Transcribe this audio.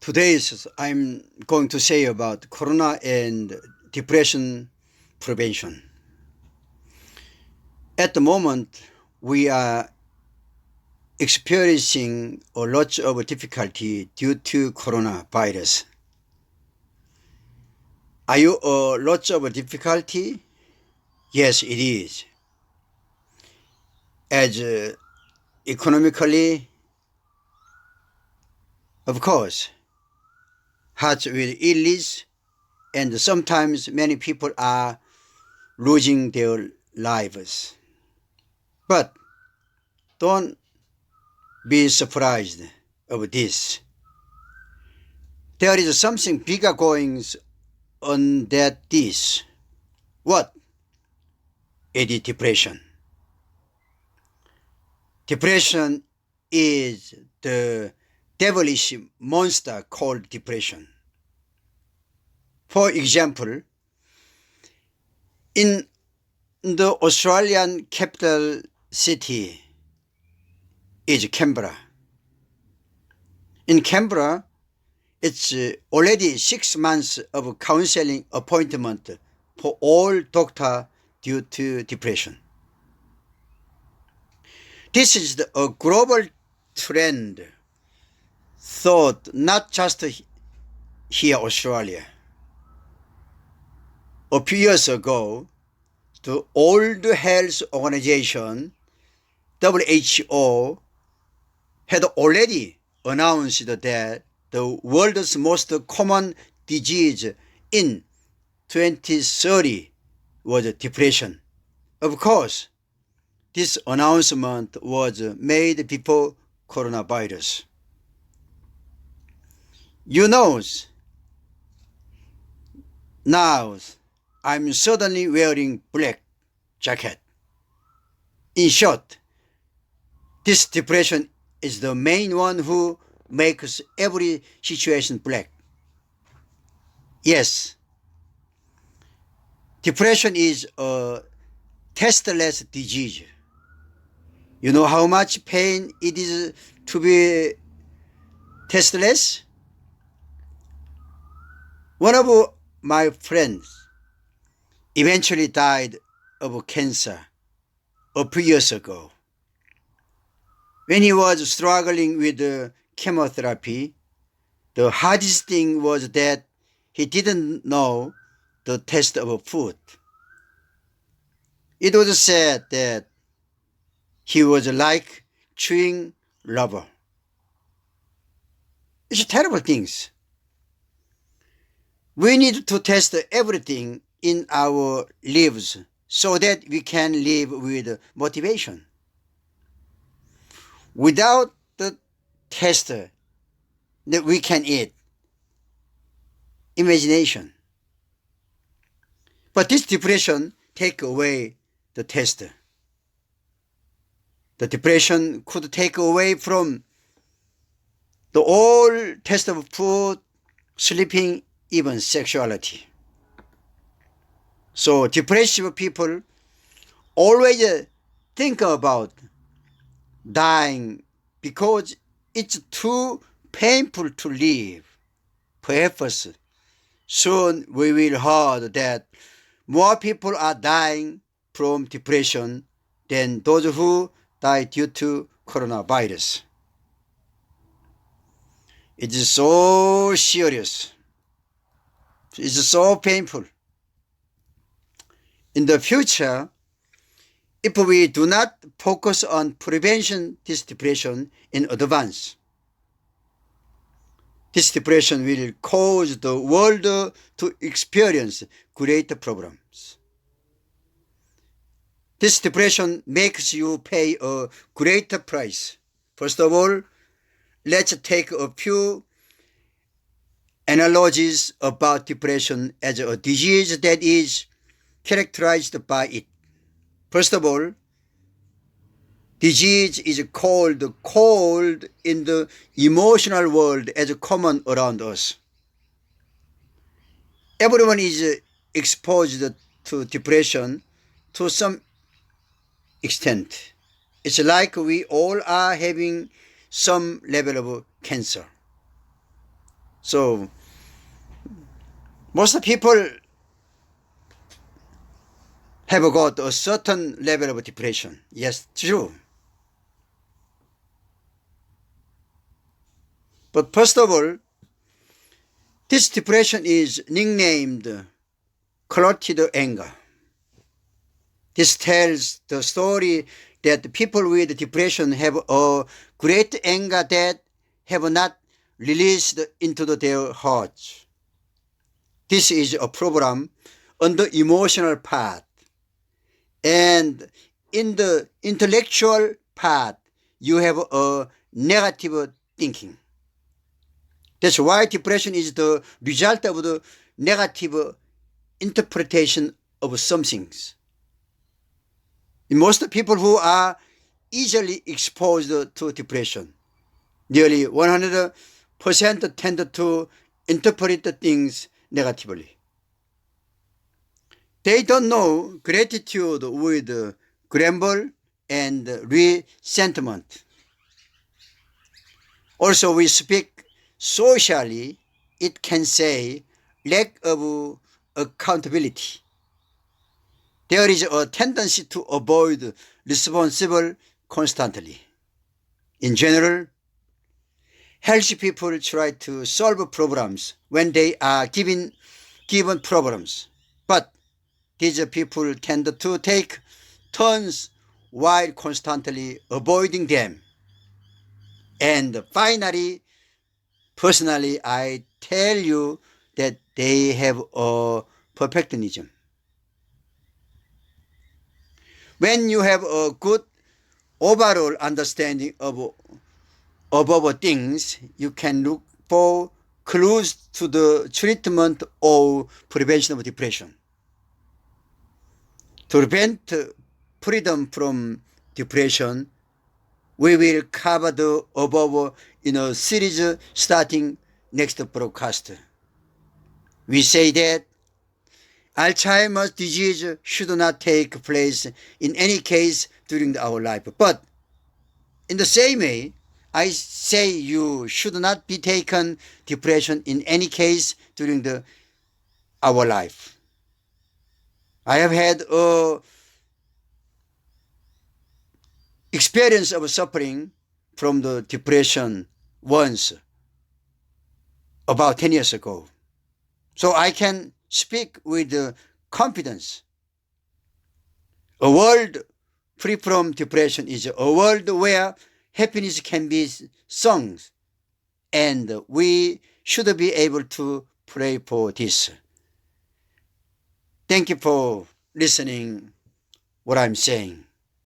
Today I'm going to say about corona and depression prevention. At the moment, we are experiencing a lot of difficulty due to coronavirus. Are you a lot of difficulty? Yes, it is. As economically, of course, hearts with illness, and sometimes many people are losing their lives. But don't be surprised of this. There is something bigger going on that this. What? It is depression. Depression is the devilish monster called depression. For example, in the Australian capital city is Canberra. In Canberra, it's already 6 months of counseling appointment for all doctors due to depression. This is a global trend, thought not just here Australia. A few years ago, the World Health Organization, WHO, had already announced that the world's most common disease in 2030 was depression. Of course, this announcement was made before coronavirus. You know, now I'm suddenly wearing black jacket. In short, this depression is the main one who makes every situation black. Yes, depression is a testless disease. You know how much pain it is to be testless? One of my friends eventually died of cancer a few years ago. When he was struggling with chemotherapy, the hardest thing was that he didn't know the taste of food. It was said that he was like chewing rubber. It's terrible things. We need to test everything in our lives so that we can live with motivation. Without the test that we can eat, imagination. But this depression take away the test. The depression could take away from the all taste of food, sleeping, even sexuality. So depressive people always think about dying because it's too painful to live. Perhaps soon we will hear that more people are dying from depression than those who die due to coronavirus. It is so serious. It's so painful. In the future, if we do not focus on prevention this depression in advance, this depression will cause the world to experience great problems. This depression makes you pay a greater price. First of all, let's take a few analogies about depression as a disease that is characterized by it. First of all, disease is called cold in the emotional world as common around us. Everyone is exposed to depression to some extent. It's like we all are having some level of cancer. So most people have got a certain level of depression. Yes, true. But first of all, this depression is nicknamed clouded anger. This tells the story that people with depression have a great anger that have not released into their hearts. This is a problem on the emotional part. And in the intellectual part, you have a negative thinking. That's why depression is the result of the negative interpretation of some things. Most people who are easily exposed to depression, nearly 100% tend to interpret things negatively. They don't know gratitude with grumble and resentment. Also, we speak socially, it can say lack of accountability. There is a tendency to avoid responsible constantly. In general, healthy people try to solve problems when they are given problems. But these people tend to take turns while constantly avoiding them. And finally, personally, I tell you that they have a perfectionism. When you have a good overall understanding of above things, you can look for clues to the treatment or prevention of depression. To prevent freedom from depression, we will cover the above in a series starting next broadcast. We say that Alzheimer's disease should not take place in any case during our life. But in the same way, I say you should not be taken depression in any case during our life. I have had a experience of suffering from the depression once about 10 years ago. So I can speak with confidence. A world free from depression is a world where happiness can be sung, and we should be able to pray for this. Thank you for listening what I'm saying.